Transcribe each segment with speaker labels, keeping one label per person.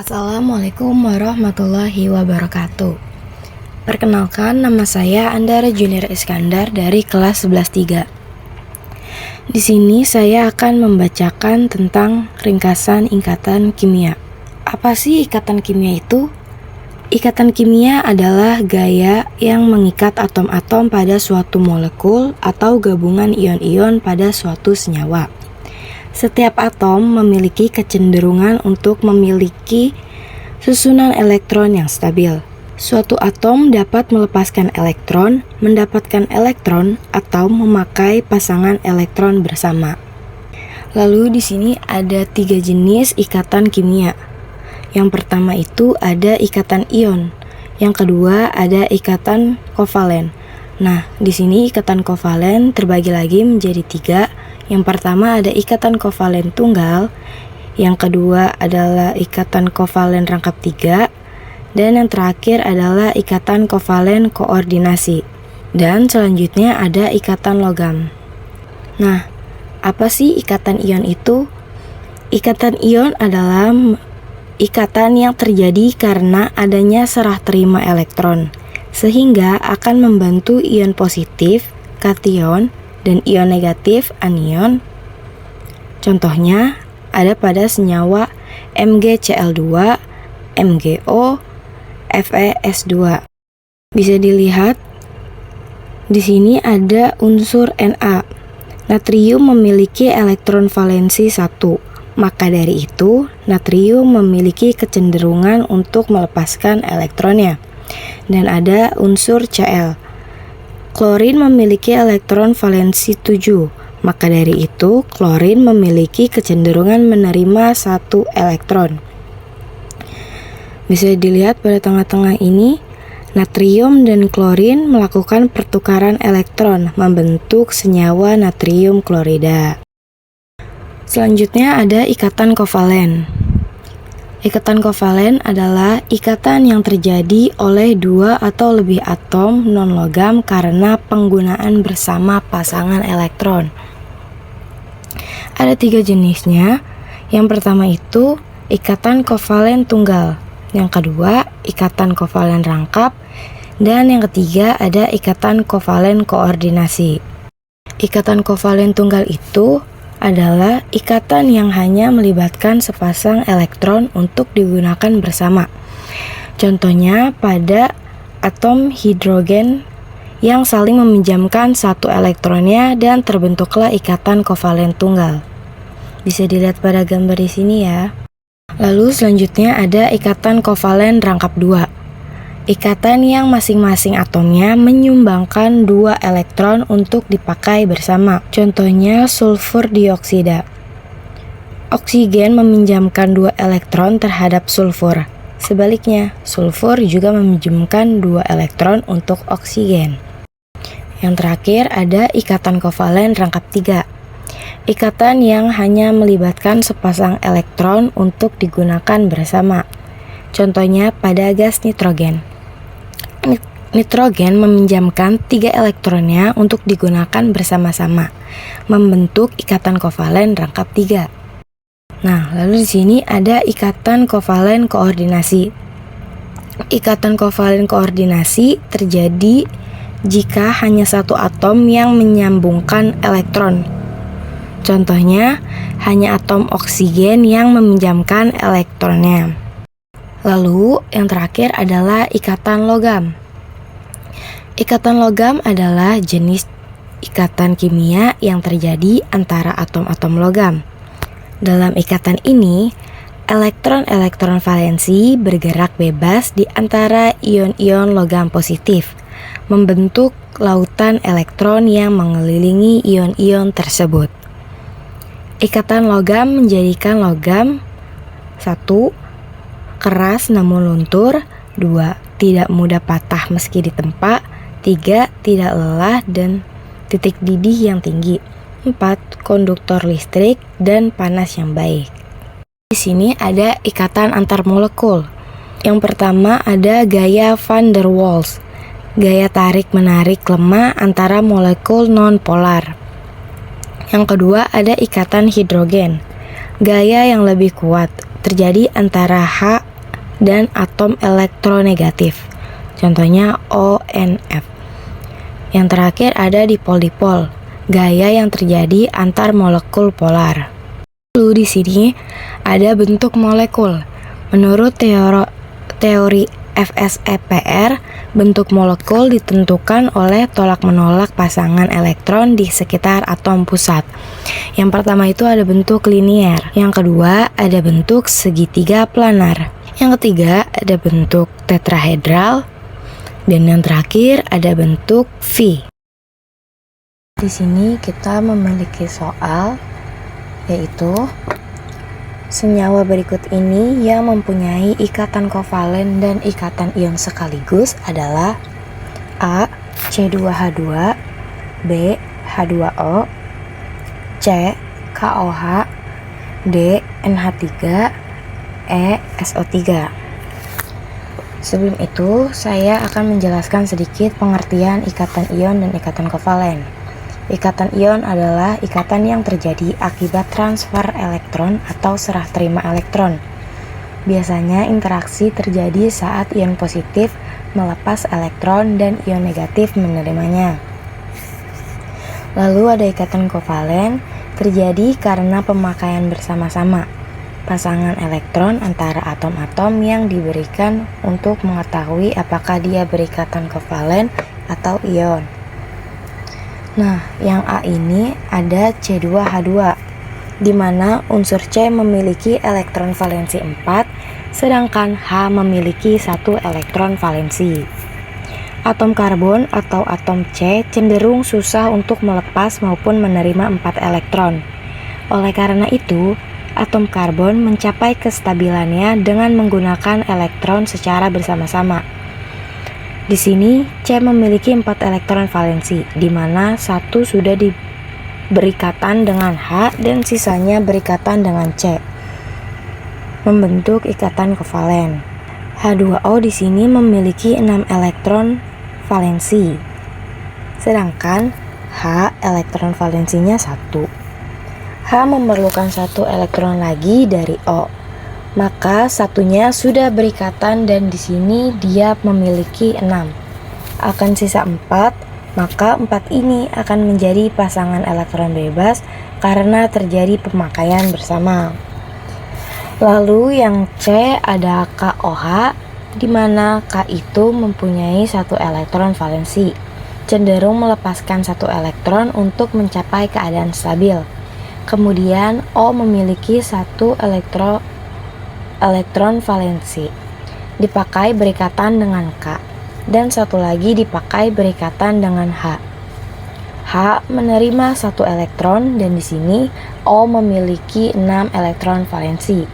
Speaker 1: Assalamualaikum warahmatullahi wabarakatuh. Perkenalkan, nama saya Andara Junior Iskandar dari kelas 11-3. Di sini saya akan membacakan tentang ringkasan ikatan kimia. Apa sih ikatan kimia itu? Ikatan kimia adalah gaya yang mengikat atom-atom pada suatu molekul atau gabungan ion-ion pada suatu senyawa. Setiap atom memiliki kecenderungan untuk memiliki susunan elektron yang stabil. Suatu atom dapat melepaskan elektron, mendapatkan elektron, atau memakai pasangan elektron bersama. Lalu di sini ada 3 jenis ikatan kimia. Yang pertama itu ada ikatan ion. Yang kedua ada ikatan kovalen. Nah, di sini ikatan kovalen terbagi lagi menjadi 3. Yang pertama ada ikatan kovalen tunggal, yang kedua adalah ikatan kovalen rangkap 3, dan yang terakhir adalah ikatan kovalen koordinasi. Dan selanjutnya ada ikatan logam. Nah, apa sih ikatan ion itu? Ikatan ion adalah ikatan yang terjadi karena adanya serah terima elektron, sehingga akan membantu ion positif, kation, dan ion negatif, anion. Contohnya ada pada senyawa MgCl2, MgO, FeS2. Bisa dilihat di sini ada unsur Na. Natrium memiliki elektron valensi 1. Maka dari itu, natrium memiliki kecenderungan untuk melepaskan elektronnya. Dan ada unsur Cl. Klorin memiliki elektron valensi 7, maka dari itu klorin memiliki kecenderungan menerima 1 elektron. Bisa dilihat pada tengah-tengah ini, natrium dan klorin melakukan pertukaran elektron membentuk senyawa natrium klorida. Selanjutnya ada ikatan kovalen. Ikatan kovalen adalah ikatan yang terjadi oleh 2 atau lebih atom non-logam karena penggunaan bersama pasangan elektron. Ada 3 jenisnya. Yang pertama itu ikatan kovalen tunggal, yang kedua ikatan kovalen rangkap, dan yang ketiga ada ikatan kovalen koordinasi. Ikatan kovalen tunggal itu adalah ikatan yang hanya melibatkan sepasang elektron untuk digunakan bersama. Contohnya pada atom hidrogen yang saling meminjamkan 1 elektronnya dan terbentuklah ikatan kovalen tunggal. Bisa dilihat pada gambar di sini ya. Lalu selanjutnya ada ikatan kovalen rangkap 2. Ikatan yang masing-masing atomnya menyumbangkan 2 elektron untuk dipakai bersama. Contohnya sulfur dioksida. Oksigen meminjamkan 2 elektron terhadap sulfur. Sebaliknya, sulfur juga meminjamkan 2 elektron untuk oksigen. Yang terakhir ada ikatan kovalen rangkap 3. Ikatan yang hanya melibatkan sepasang elektron untuk digunakan bersama. Contohnya pada gas nitrogen. Nitrogen meminjamkan 3 elektronnya untuk digunakan bersama-sama, membentuk ikatan kovalen rangkap 3. Nah, lalu di sini ada ikatan kovalen koordinasi. Ikatan kovalen koordinasi terjadi jika hanya 1 atom yang menyambungkan elektron. Contohnya, hanya atom oksigen yang meminjamkan elektronnya. Lalu, yang terakhir adalah ikatan logam. Ikatan logam adalah jenis ikatan kimia yang terjadi antara atom-atom logam. Dalam ikatan ini, elektron-elektron valensi bergerak bebas di antara ion-ion logam positif, membentuk lautan elektron yang mengelilingi ion-ion tersebut. Ikatan logam menjadikan logam 1. Keras namun luntur, 2. Tidak mudah patah meski ditempa, 3. Tidak lelah dan titik didih yang tinggi, 4. Konduktor listrik dan panas yang baik. Di sini ada ikatan antar molekul. Yang pertama ada gaya van der Waals, gaya tarik-menarik lemah antara molekul non-polar. Yang kedua ada ikatan hidrogen, gaya yang lebih kuat, terjadi antara H dan atom elektronegatif. Contohnya ONF. Yang terakhir ada dipol-dipol, gaya yang terjadi antar molekul polar. Lalu di sini ada bentuk molekul. Menurut teori FSEPR, bentuk molekul ditentukan oleh tolak-menolak pasangan elektron di sekitar atom pusat. Yang pertama itu ada bentuk linier, yang kedua ada bentuk segitiga planar, yang ketiga ada bentuk tetrahedral, dan yang terakhir ada bentuk V. Di sini kita memiliki soal, yaitu senyawa berikut ini yang mempunyai ikatan kovalen dan ikatan ion sekaligus adalah A. C2H2, B. H2O, C. KOH, D. NH3, E. SO3. Sebelum itu, saya akan menjelaskan sedikit pengertian ikatan ion dan ikatan kovalen. Ikatan ion adalah ikatan yang terjadi akibat transfer elektron atau serah terima elektron. Biasanya interaksi terjadi saat ion positif melepas elektron dan ion negatif menerimanya. Lalu ada ikatan kovalen, terjadi karena pemakaian bersama-sama pasangan elektron antara atom-atom yang diberikan untuk mengetahui apakah dia berikatan kovalen atau ion. Nah, yang A ini ada C2H2, di mana unsur C memiliki elektron valensi 4, sedangkan H memiliki 1 elektron valensi. Atom karbon atau atom C cenderung susah untuk melepas maupun menerima 4 elektron. Oleh karena itu, atom karbon mencapai kestabilannya dengan menggunakan elektron secara bersama-sama. Di sini C memiliki 4 elektron valensi, di mana 1 sudah berikatan dengan H dan sisanya berikatan dengan C, membentuk ikatan kovalen. H2O di sini memiliki 6 elektron valensi, sedangkan H elektron valensinya 1. H memerlukan 1 elektron lagi dari O, maka satunya sudah berikatan dan di sini dia memiliki 6. Akan sisa 4, maka 4 ini akan menjadi pasangan elektron bebas karena terjadi pemakaian bersama. Lalu yang C ada KOH, di mana K itu mempunyai 1 elektron valensi, cenderung melepaskan 1 elektron untuk mencapai keadaan stabil. Kemudian O memiliki 1 elektron valensi, dipakai berikatan dengan K, dan 1 lagi dipakai berikatan dengan H. H menerima 1 elektron dan di sini O memiliki 6 elektron valensi,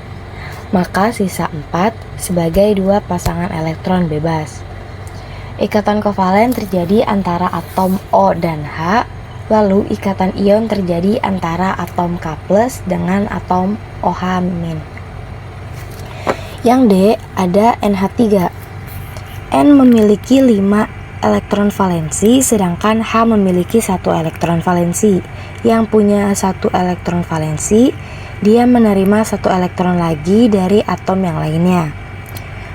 Speaker 1: maka sisa 4 sebagai 2 pasangan elektron bebas. Ikatan kovalen terjadi antara atom O dan H, lalu ikatan ion terjadi antara atom K+ dengan atom OH-. Yang D ada NH3. N memiliki 5 elektron valensi, sedangkan H memiliki 1 elektron valensi. Yang punya 1 elektron valensi, dia menerima 1 elektron lagi dari atom yang lainnya.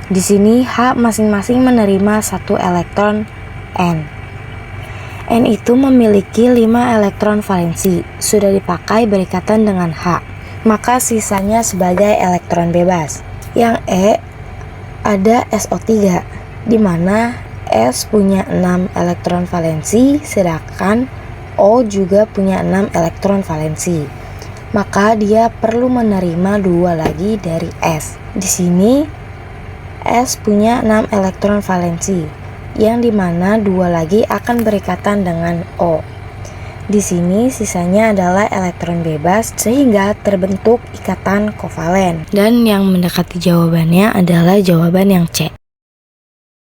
Speaker 1: Di sini H masing-masing menerima 1 elektron N. N itu memiliki 5 elektron valensi, sudah dipakai berikatan dengan H, maka sisanya sebagai elektron bebas. Yang E ada SO3, di mana S punya 6 elektron valensi, sedangkan O juga punya 6 elektron valensi. Maka dia perlu menerima 2 lagi dari S. Di sini S punya 6 elektron valensi, yang dimana 2 lagi akan berikatan dengan O. Di sini sisanya adalah elektron bebas sehingga terbentuk ikatan kovalen. Dan yang mendekati jawabannya adalah jawaban yang C.